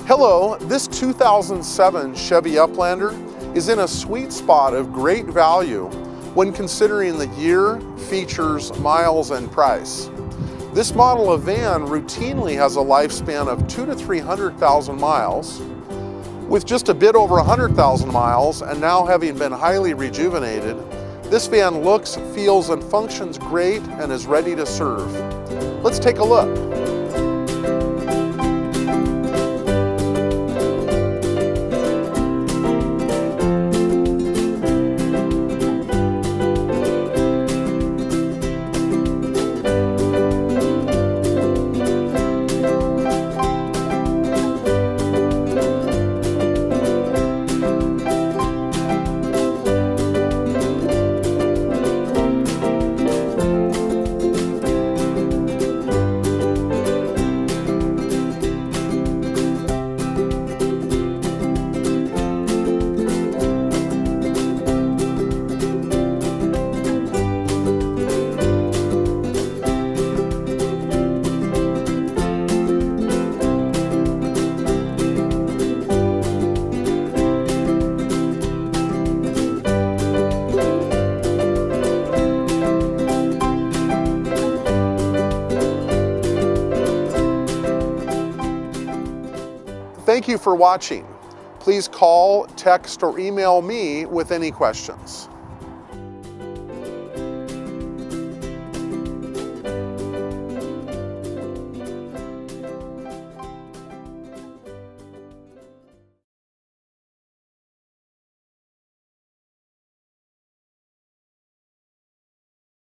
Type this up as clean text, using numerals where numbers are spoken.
Hello, this 2007 Chevy Uplander is in a sweet spot of great value when considering the year, features, miles, and price. This model of van routinely has a lifespan of 200,000 to 300,000 miles, with just a bit over 100,000 miles and now having been highly rejuvenated. This van looks, feels, and functions great and is ready to serve. Let's take a look. Thank you for watching. Please call, text, or email me with any questions.